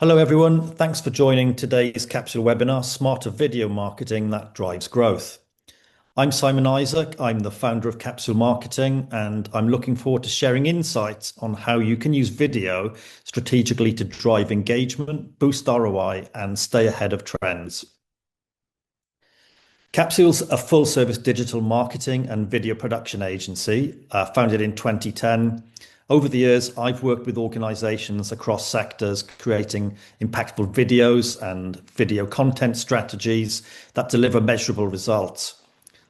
Hello, everyone. Thanks for joining today's capsule webinar, Smarter Video Marketing That Drives Growth. I'm Simon Isaac. I'm the founder of Capsule Marketing, and I'm looking forward to sharing insights on how you can use video strategically to drive engagement, boost ROI, and stay ahead of trends. Capsule's a full-service digital marketing and video production agency, founded in 2010. Over the years, I've worked with organizations across sectors creating impactful videos and video content strategies that deliver measurable results.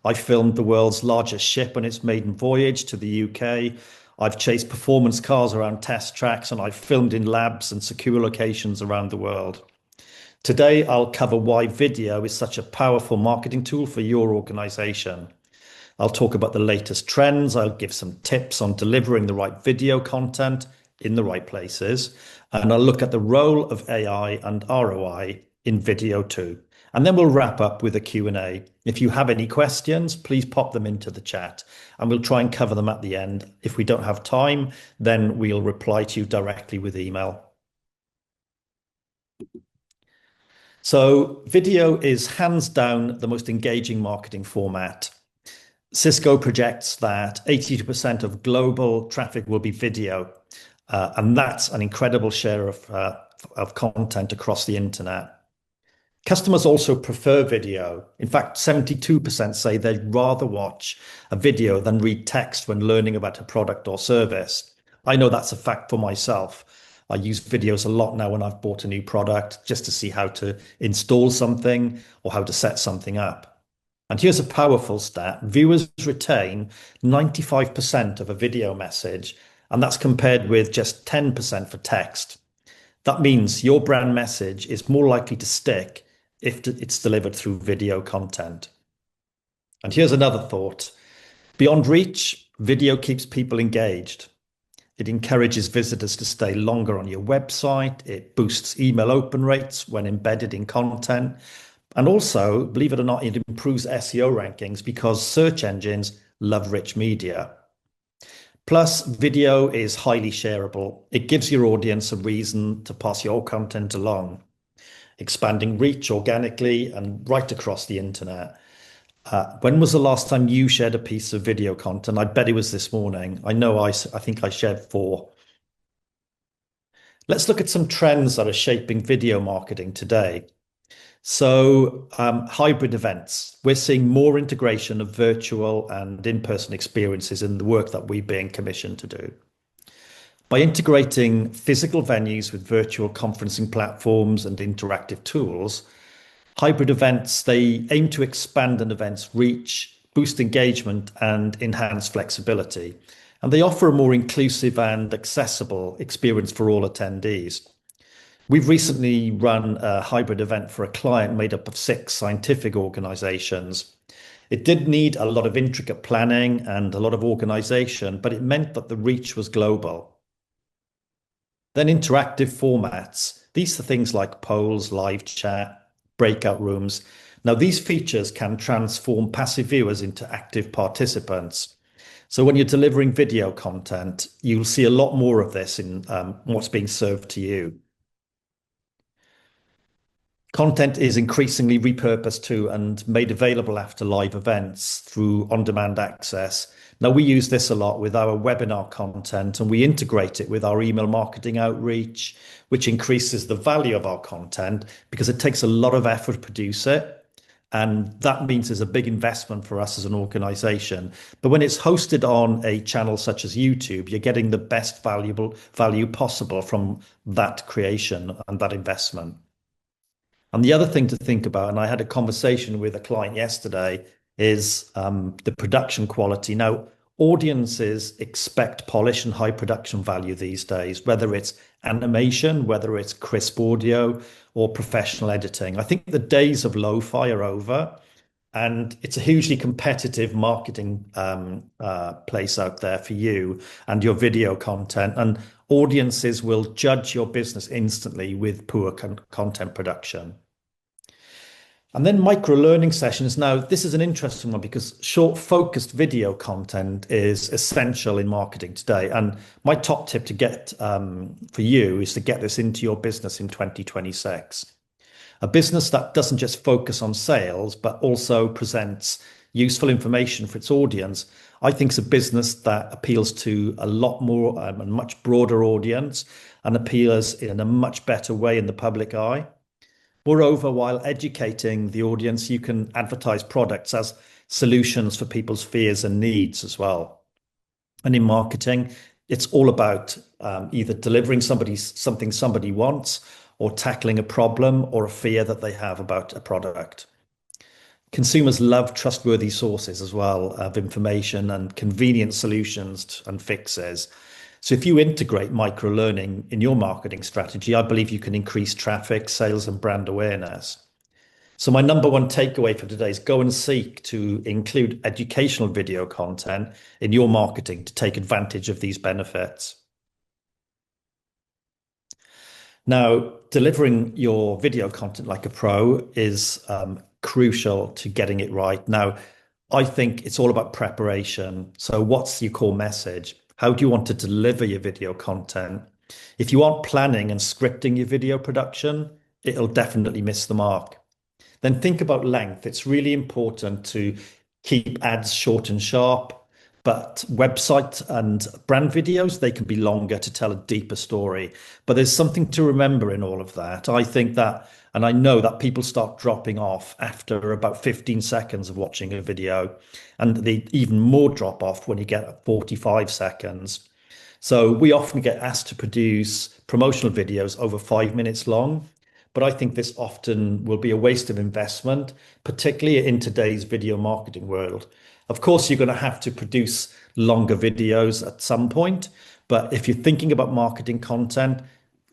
I filmed the world's largest ship on its maiden voyage to the UK. I've chased performance cars around test tracks, and I've filmed in labs and secure locations around the world. Today, I'll cover why video is such a powerful marketing tool for your organization. I'll talk about the latest trends. I'll give some tips on delivering the right video content in the right places. And I'll look at the role of AI and ROI in video too. And then we'll wrap up with a Q&A. If you have any questions, please pop them into the chat and we'll try and cover them at the end. If we don't have time, then we'll reply to you directly with email. So video is hands down the most engaging marketing format. Cisco projects that 82% of global traffic will be video, and that's an incredible share of content across the internet. Customers also prefer video. In fact, 72% say they'd rather watch a video than read text when learning about a product or service. I know that's a fact for myself. I use videos a lot now when I've bought a new product just to see how to install something or how to set something up. And here's a powerful stat. Viewers retain 95% of a video message, and that's compared with just 10% for text. That means your brand message is more likely to stick if it's delivered through video content. And here's another thought. Beyond reach, video keeps people engaged. It encourages visitors to stay longer on your website. It boosts email open rates when embedded in content. And also, believe it or not, it improves SEO rankings because search engines love rich media. Plus, video is highly shareable. It gives your audience a reason to pass your content along, expanding reach organically and right across the internet. When was the last time you shared a piece of video content? I bet it was this morning. I think I shared 4. Let's look at some trends that are shaping video marketing today. So hybrid events. We're seeing more integration of virtual and in-person experiences in the work that we're being commissioned to do. By integrating physical venues with virtual conferencing platforms and interactive tools, hybrid events, they aim to expand an event's reach, boost engagement, and enhance flexibility. And they offer a more inclusive and accessible experience for all attendees. We've recently run a hybrid event for a client made up of 6 scientific organizations. It did need a lot of intricate planning and a lot of organization, but it meant that the reach was global. Then interactive formats. These are things like polls, live chat, breakout rooms. Now, these features can transform passive viewers into active participants. So when you're delivering video content, you'll see a lot more of this in what's being served to you. Content is increasingly repurposed to and made available after live events through on-demand access. Now, we use this a lot with our webinar content, and we integrate it with our email marketing outreach, which increases the value of our content because it takes a lot of effort to produce it. And that means there's a big investment for us as an organization. But when it's hosted on a channel such as YouTube, you're getting the best value possible from that creation and that investment. And the other thing to think about, and I had a conversation with a client yesterday, is the production quality. Now, audiences expect polish and high production value these days, whether it's animation, whether it's crisp audio or professional editing. I think the days of lo-fi are over, and it's a hugely competitive marketing place out there for you and your video content. And audiences will judge your business instantly with poor content production. And then micro learning sessions. Now, this is an interesting one because short focused video content is essential in marketing today. And my top tip to get for you is to get this into your business in 2026. A business that doesn't just focus on sales, but also presents useful information for its audience, I think is a business that appeals to a lot more, a much broader audience and appeals in a much better way in the public eye. Moreover, while educating the audience, you can advertise products as solutions for people's fears and needs as well. And in marketing, it's all about either delivering something somebody wants or tackling a problem or a fear that they have about a product. Consumers love trustworthy sources as well of information and convenient solutions and fixes. So if you integrate micro learning in your marketing strategy, I believe you can increase traffic, sales, and brand awareness. So my number one takeaway for today is go and seek to include educational video content in your marketing to take advantage of these benefits. Now, delivering your video content like a pro is crucial to getting it right. Now, I think it's all about preparation. So, what's your core message? How do you want to deliver your video content? If you aren't planning and scripting your video production, it'll definitely miss the mark. Then think about length. It's really important to keep ads short and sharp, but website and brand videos, they can be longer to tell a deeper story. But there's something to remember in all of that. I think that, and I know that people start dropping off after about 15 seconds of watching a video, and they even more drop off when you get 45 seconds. So we often get asked to produce promotional videos over 5 minutes long, but I think this often will be a waste of investment, particularly in today's video marketing world. Of course, you're going to have to produce longer videos at some point, but if you're thinking about marketing content,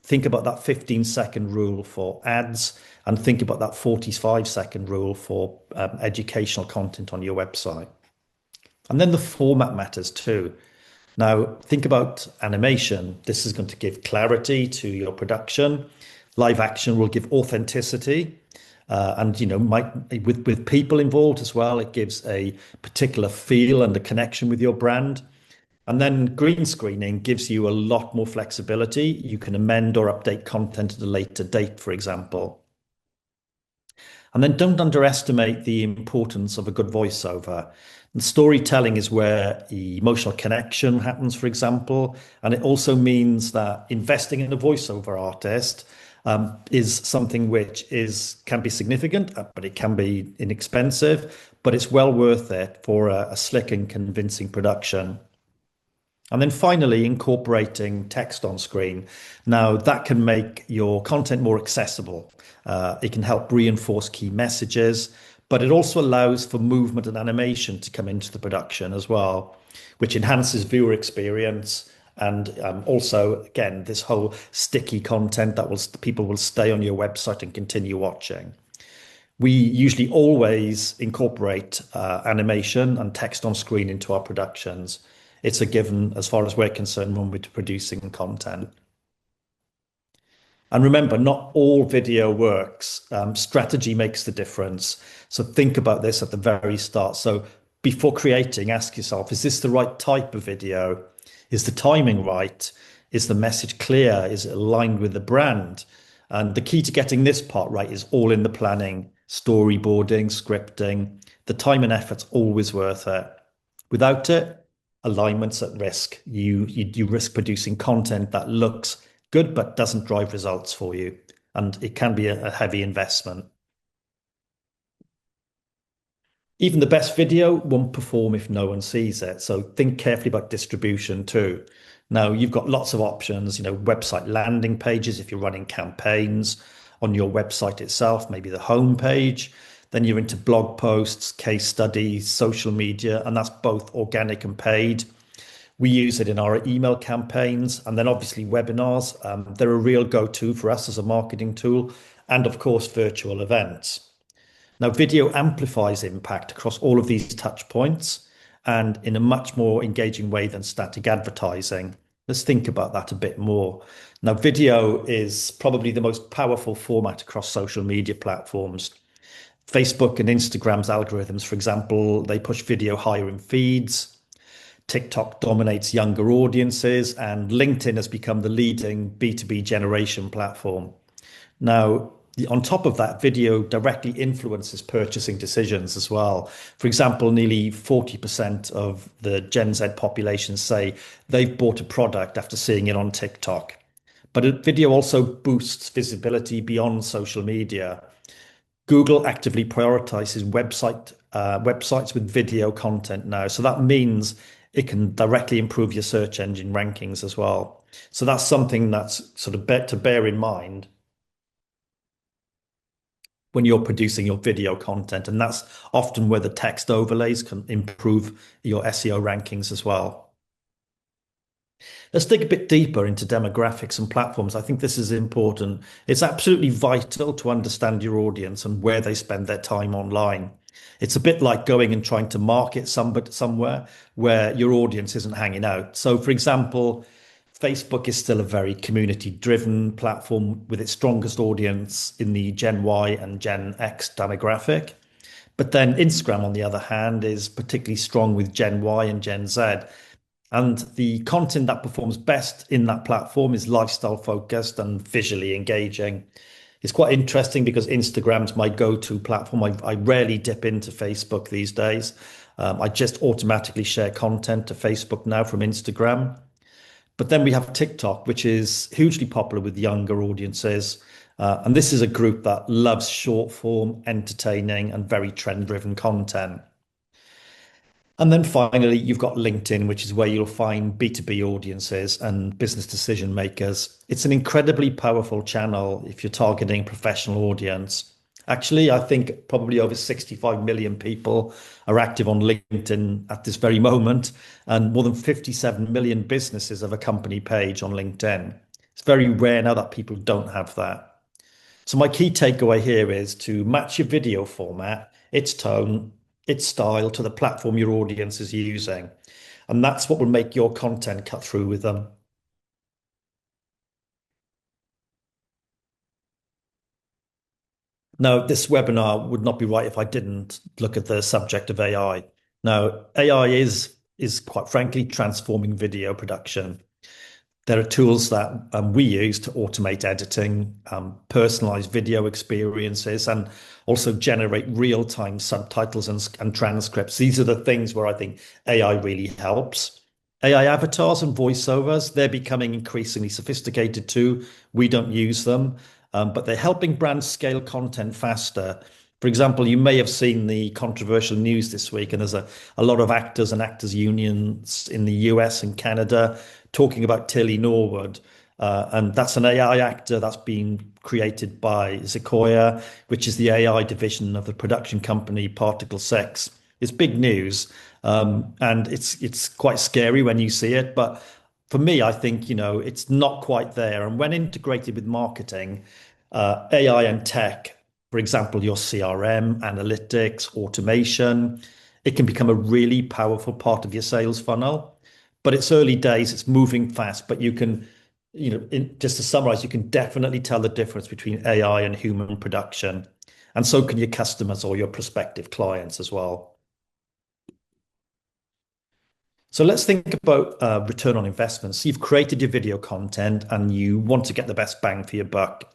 think about that 15-second rule for ads and think about that 45-second rule for educational content on your website. And then the format matters too. Now, think about animation. This is going to give clarity to your production. Live action will give authenticity. And with people involved as well, it gives a particular feel and a connection with your brand. And then green screening gives you a lot more flexibility. You can amend or update content at a later date, for example. And then don't underestimate the importance of a good voiceover. And storytelling is where the emotional connection happens, for example. And it also means that investing in a voiceover artist is something which can be significant, but it can be inexpensive, but it's well worth it for a slick and convincing production. And then finally, incorporating text on screen. Now, that can make your content more accessible. It can help reinforce key messages, but it also allows for movement and animation to come into the production as well, which enhances viewer experience. And also, again, this whole sticky content that people will stay on your website and continue watching. We usually always incorporate animation and text on screen into our productions. It's a given as far as we're concerned when we're producing content. And remember, not all video works. Strategy makes the difference. So think about this at the very start. So before creating, ask yourself, is this the right type of video? Is the timing right? Is the message clear? Is it aligned with the brand? And the key to getting this part right is all in the planning, storyboarding, scripting. The time and effort's always worth it. Without it, alignment's at risk. You risk producing content that looks good but doesn't drive results for you. And it can be a heavy investment. Even the best video won't perform if no one sees it. So think carefully about distribution too. Now, you've got lots of options, website landing pages if you're running campaigns on your website itself, maybe the home page. Then you're into blog posts, case studies, social media, and that's both organic and paid. We use it in our email campaigns, and then obviously webinars. They're a real go-to for us as a marketing tool, and of course, virtual events. Now, video amplifies impact across all of these touch points and in a much more engaging way than static advertising. Let's think about that a bit more. Now, video is probably the most powerful format across social media platforms. Facebook and Instagram's algorithms, for example, they push video higher in feeds. TikTok dominates younger audiences, and LinkedIn has become the leading B2B generation platform. Now, on top of that, video directly influences purchasing decisions as well. For example, nearly 40% of the Gen Z population say they've bought a product after seeing it on TikTok. But video also boosts visibility beyond social media. Google actively prioritizes websites with video content now. So that means it can directly improve your search engine rankings as well. So that's something that's sort of to bear in mind when you're producing your video content. And that's often where the text overlays can improve your SEO rankings as well. Let's dig a bit deeper into demographics and platforms. I think this is important. It's absolutely vital to understand your audience and where they spend their time online. It's a bit like going and trying to market somewhere where your audience isn't hanging out. So, for example, Facebook is still a very community-driven platform with its strongest audience in the Gen Y and Gen X demographic. But then Instagram, on the other hand, is particularly strong with Gen Y and Gen Z. And the content that performs best in that platform is lifestyle focused and visually engaging. It's quite interesting because Instagram's my go-to platform. I rarely dip into Facebook these days. I just automatically share content to Facebook now from Instagram. But then we have TikTok, which is hugely popular with younger audiences. And this is a group that loves short form, entertaining, and very trend driven content. And then finally, you've got LinkedIn, which is where you'll find B2B audiences and business decision makers. It's an incredibly powerful channel if you're targeting professional audience. Actually, I think probably over 65 million people are active on LinkedIn at this very moment, and more than 57 million businesses have a company page on LinkedIn. It's very rare now that people don't have that. So my key takeaway here is to match your video format, its tone, its style to the platform your audience is using. And that's what will make your content cut through with them. Now, this webinar would not be right if I didn't look at the subject of AI. Now, AI is quite frankly transforming video production. There are tools that we use to automate editing, personalize video experiences, and also generate real-time subtitles and transcripts. These are the things where I think AI really helps. AI avatars and voiceovers, they're becoming increasingly sophisticated too. We don't use them, but they're helping brands scale content faster. For example, you may have seen the controversial news this week, and there's a lot of actors and actors unions in the US and Canada talking about Tilly Norwood. And that's an AI actor that's been created by Sequoia, which is the AI division of the production company Particle 6. It's big news, and it's quite scary when you see it. But for me, I think, it's not quite there. And when integrated with marketing, AI and tech, for example, your CRM, analytics, automation, it can become a really powerful part of your sales funnel. But it's early days, it's moving fast, but you can, just to summarize, you can definitely tell the difference between AI and human production. And so can your customers or your prospective clients as well. So let's think about return on investment. So you've created your video content and you want to get the best bang for your buck.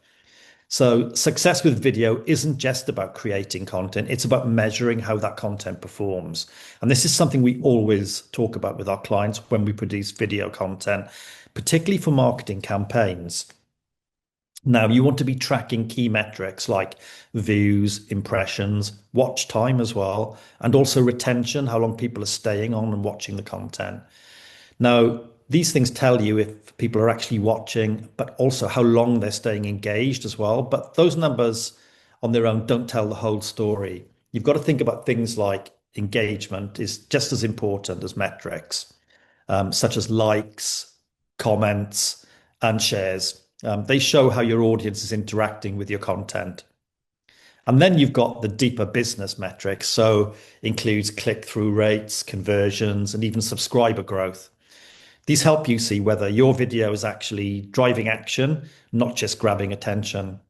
So success with video isn't just about creating content, it's about measuring how that content performs. And this is something we always talk about with our clients when we produce video content, particularly for marketing campaigns. Now, you want to be tracking key metrics like views, impressions, watch time as well, and also retention, how long people are staying on and watching the content. Now, these things tell you if people are actually watching, but also how long they're staying engaged as well. But those numbers on their own don't tell the whole story. You've got to think about things like engagement is just as important as metrics, such as likes, comments, and shares. They show how your audience is interacting with your content. And then you've got the deeper business metrics, so includes click-through rates, conversions, and even subscriber growth. These help you see whether your video is actually driving action, not just grabbing attention.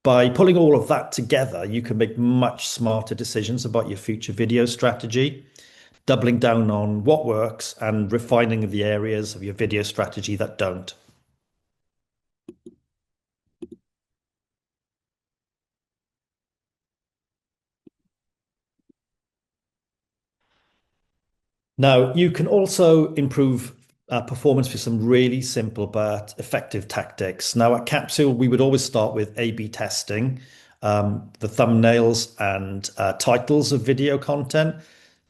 By pulling all of that together, you can make much smarter decisions about your future video strategy, doubling down on what works and refining the areas of your video strategy that don't. Now, you can also improve performance with some really simple but effective tactics. Now, at Capsule, we would always start with A/B testing the thumbnails and titles of video content.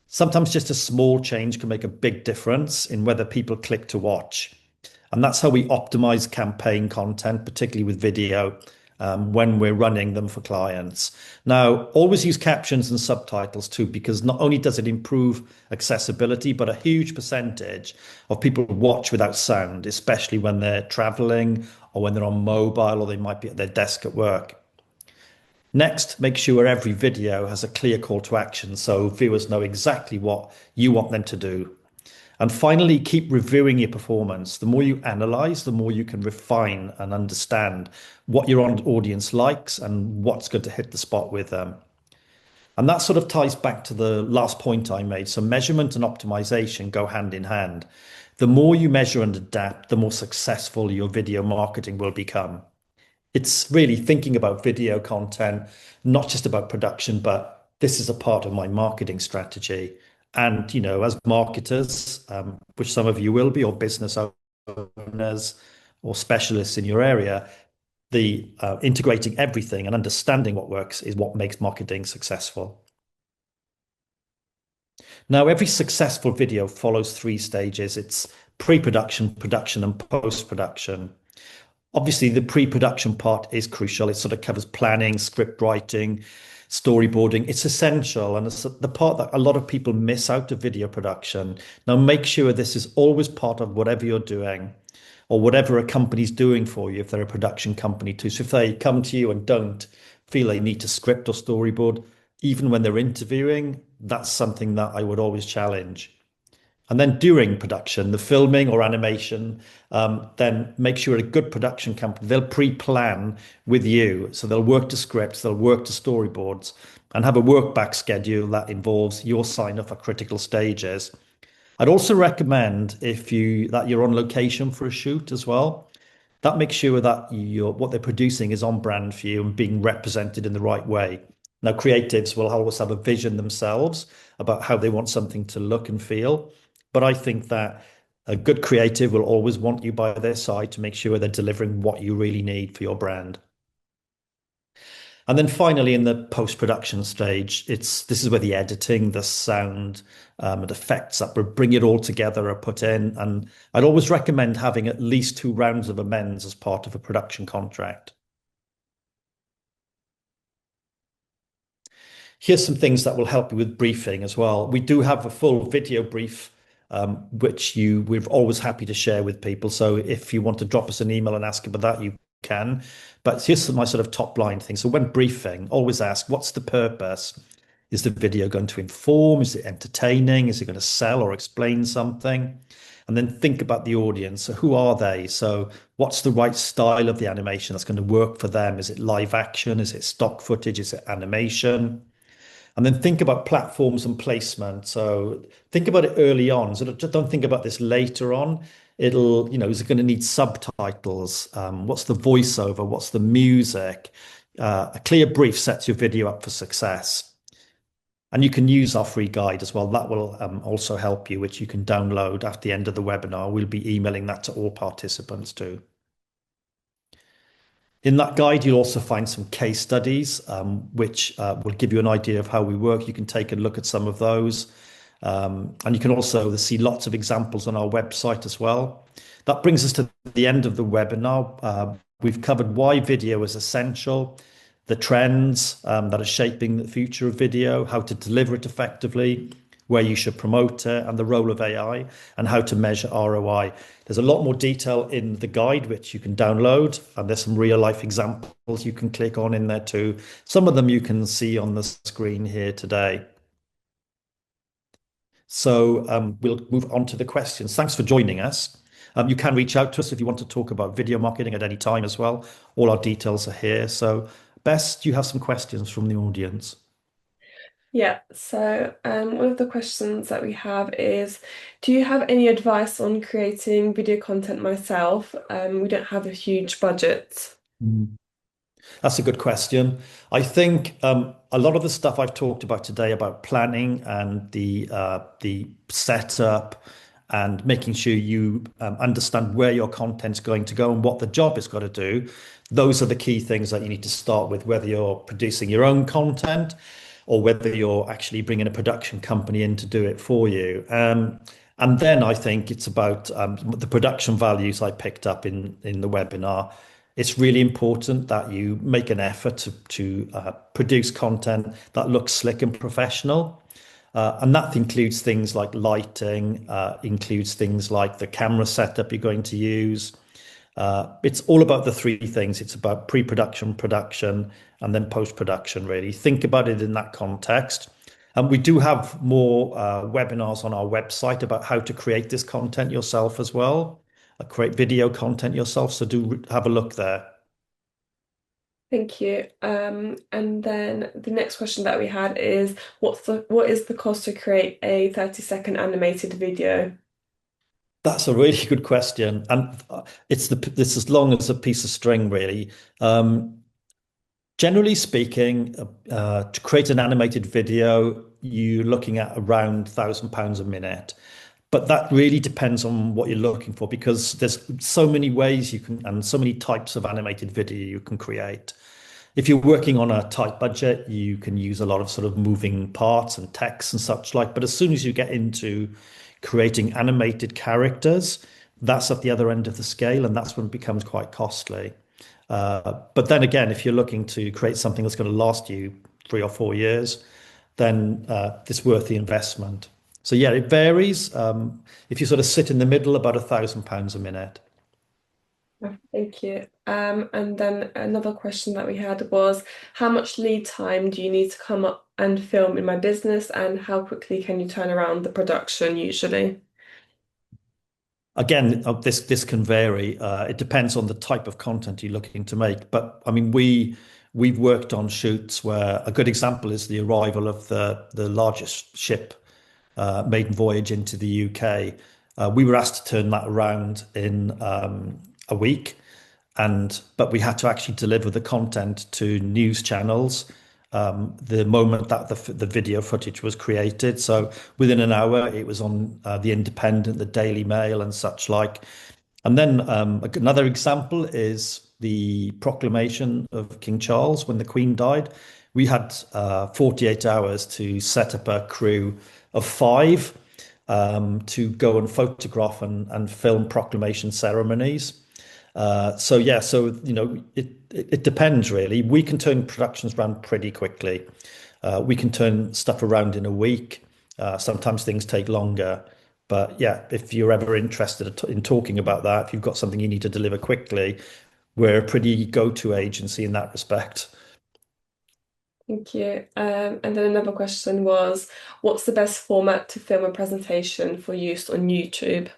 Sometimes just a small change can make a big difference in whether people click to watch. And that's how we optimize campaign content, particularly with video, when we're running them for clients. Now, always use captions and subtitles too, because not only does it improve accessibility, but a huge percentage of people watch without sound, especially when they're traveling or when they're on mobile or they might be at their desk at work. Next, make sure every video has a clear call to action so viewers know exactly what you want them to do. And finally, keep reviewing your performance. The more you analyze, the more you can refine and understand what your audience likes and what's going to hit the spot with them. And that sort of ties back to the last point I made. So measurement and optimization go hand in hand. The more you measure and adapt, the more successful your video marketing will become. It's really thinking about video content, not just about production, but this is a part of my marketing strategy. And, as marketers, which some of you will be, or business owners or specialists in your area, the integrating everything and understanding what works is what makes marketing successful. Now, every successful video follows three stages. It's pre-production, production, and post-production. Obviously, the pre-production part is crucial. It sort of covers planning, script writing, storyboarding. It's essential, and it's the part that a lot of people miss out of video production. Now, make sure this is always part of whatever you're doing or whatever a company's doing for you if they're a production company too. So if they come to you and don't feel they need to script or storyboard, even when they're interviewing, that's something that I would always challenge. And then during production, the filming or animation, then make sure a good production company, they'll pre-plan with you. So they'll work to scripts, they'll work to storyboards and have a work back schedule that involves your sign off at critical stages. I'd also recommend that you're on location for a shoot as well. That makes sure that what they're producing is on brand for you and being represented in the right way. Now, creatives will always have a vision themselves about how they want something to look and feel. But I think that a good creative will always want you by their side to make sure they're delivering what you really need for your brand. And then finally, in the post-production stage, this is where the editing, the sound, and effects that bring it all together are put in. And I'd always recommend having at least 2 rounds of amends as part of a production contract. Here's some things that will help you with briefing as well. We do have a full video brief, which we're always happy to share with people. So if you want to drop us an email and ask about that, you can. But here's my sort of top line thing. So when briefing, always ask, what's the purpose? Is the video going to inform? Is it entertaining? Is it going to sell or explain something? And then think about the audience. So who are they? So what's the right style of the animation that's going to work for them? Is it live action? Is it stock footage? Is it animation? And then think about platforms and placement. So think about it early on. So just don't think about this later on. Is it going to need subtitles? What's the voiceover? What's the music? A clear brief sets your video up for success. And you can use our free guide as well. That will also help you, which you can download at the end of the webinar. We'll be emailing that to all participants too. In that guide, you'll also find some case studies, which will give you an idea of how we work. You can take a look at some of those. And you can also see lots of examples on our website as well. That brings us to the end of the webinar. We've covered why video is essential, the trends that are shaping the future of video, how to deliver it effectively, where you should promote it, and the role of AI, and how to measure ROI. There's a lot more detail in the guide, which you can download, and there's some real life examples you can click on in there too. Some of them you can see on the screen here today. So we'll move on to the questions. Thanks for joining us. You can reach out to us if you want to talk about video marketing at any time as well. All our details are here. So Bess, do you have some questions from the audience? Yeah, so one of the questions that we have is, do you have any advice on creating video content myself? We don't have a huge budget. That's a good question. I think a lot of the stuff I've talked about today about planning and the setup and making sure you understand where your content's going to go and what the job has got to do, those are the key things that you need to start with, whether you're producing your own content or whether you're actually bringing a production company in to do it for you. And then I think it's about the production values I picked up in the webinar. It's really important that you make an effort to produce content that looks slick and professional. And that includes things like lighting, includes things like the camera setup you're going to use. It's all about the three things. It's about pre-production, production, and then post-production, really. Think about it in that context. And we do have more webinars on our website about how to create this content yourself as well, create video content yourself. So do have a look there. Thank you. And then the next question that we had is, what is the cost to create a 30-second animated video? That's a really good question, and it's as long as a piece of string, really. Um, Generally speaking, to create an animated video, you're looking at around £1,000 a minute. But that really depends on what you're looking for because there's so many ways you can and so many types of animated video you can create. If you're working on a tight budget, you can use a lot of sort of moving parts and text and such like. But as soon as you get into creating animated characters, that's at the other end of the scale, and that's when it becomes quite costly. But then again, if you're looking to create something that's going to last you 3 or 4 years, then it's worth the investment. So yeah, it varies. If you sort of sit in the middle, about £1,000 a minute. Thank you. And then another question that we had was, how much lead time do you need to come up and film in my business, and how quickly can you turn around the production usually? Again, this can vary. It depends on the type of content you're looking to make. But I mean, we've worked on shoots where a good example is the arrival of the largest ship maiden voyage into the UK. We were asked to turn that around in a week, and but we had to actually deliver the content to news channels the moment that the video footage was created. So within an hour, it was on the Independent, the Daily Mail, and such like. And then another example is the proclamation of King Charles when the Queen died. We had 48 hours to set up a crew of five to go and photograph and film proclamation ceremonies. So yeah, so it depends really. We can turn productions around pretty quickly. We can turn stuff around in a week. Sometimes things take longer. But yeah, if you're ever interested in talking about that, if you've got something you need to deliver quickly, we're a pretty go-to agency in that respect. Thank you. And then another question was, what's the best format to film a presentation for use on YouTube?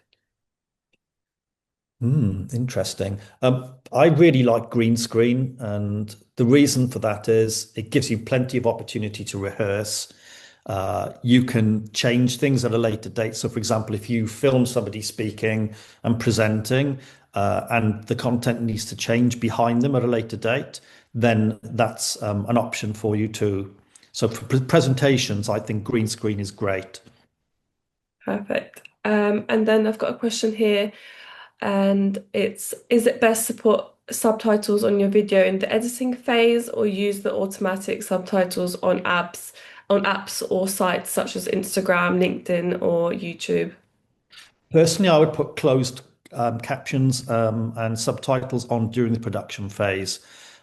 Interesting. I really like green screen, and the reason for that is it gives you plenty of opportunity to rehearse. You can change things at a later date. So, for example, if you film somebody speaking and presenting, and the content needs to change behind them at a later date, then that's an option for you too. So, for presentations, I think green screen is great. Perfect. And then I've got a question here, and it's, is it best to put subtitles on your video in the editing phase or use the automatic subtitles on apps or sites such as Instagram, LinkedIn, or YouTube? Personally, I would put closed captions and subtitles on during the production phase.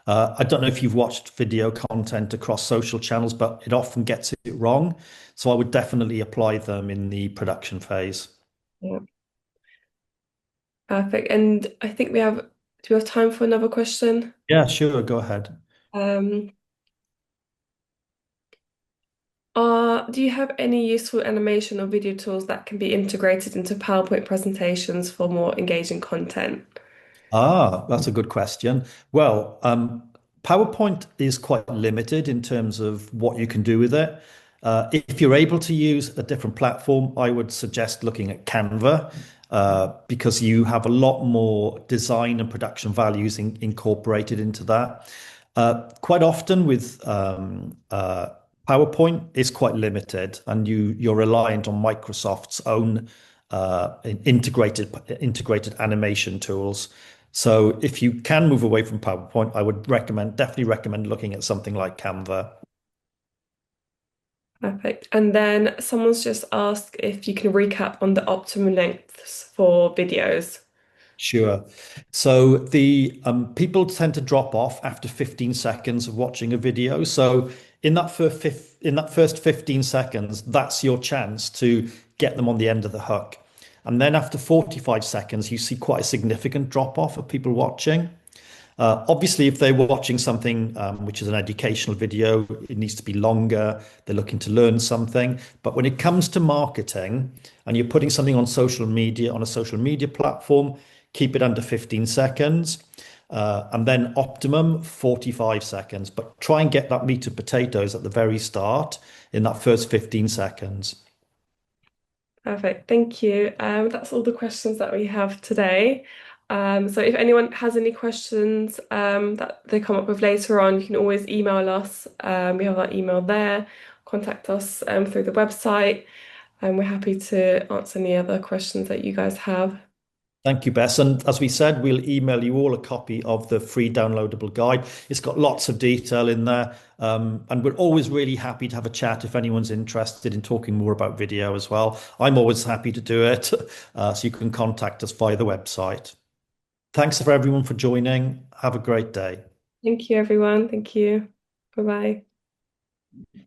I don't know if you've watched video content across social channels, but it often gets it wrong. So I would definitely apply them in the production phase. Yeah. Perfect. And I think do we have time for another question? Yeah, sure, go ahead. Um, do you have any useful animation or video tools that can be integrated into PowerPoint presentations for more engaging content? That's a good question. Well, PowerPoint is quite limited in terms of what you can do with it. If you're able to use a different platform, I would suggest looking at Canva because you have a lot more design and production values incorporated into that. Quite often with PowerPoint is quite limited, and you're reliant on Microsoft's own integrated animation tools. So if you can move away from PowerPoint, I would definitely recommend looking at something like Canva. Perfect. And then someone's just asked if you can recap on the optimum lengths for videos. Sure. So the people tend to drop off after 15 seconds of watching a video. So in that first 15 seconds, that's your chance to get them on the end of the hook. And then after 45 seconds, you see quite a significant drop off of people watching. Obviously, if they were watching something which is an educational video, it needs to be longer. They're looking to learn something. But when it comes to marketing and you're putting something on social media, on a social media platform, keep it under 15 seconds. And then optimum 45 seconds. But try and get that meat and potatoes at the very start in that first 15 seconds. Perfect. Thank you. That's all the questions that we have today. So if anyone has any questions that they come up with later on, you can always email us. We have our email there. Contact us through the website, and we're happy to answer any other questions that you guys have. Thank you, Bess. And as we said, we'll email you all a copy of the free downloadable guide. It's got lots of detail in there. And we're always really happy to have a chat if anyone's interested in talking more about video as well. I'm always happy to do it. So you can contact us via the website. Thanks for everyone for joining. Have a great day. Thank you, everyone. Thank you. Bye bye.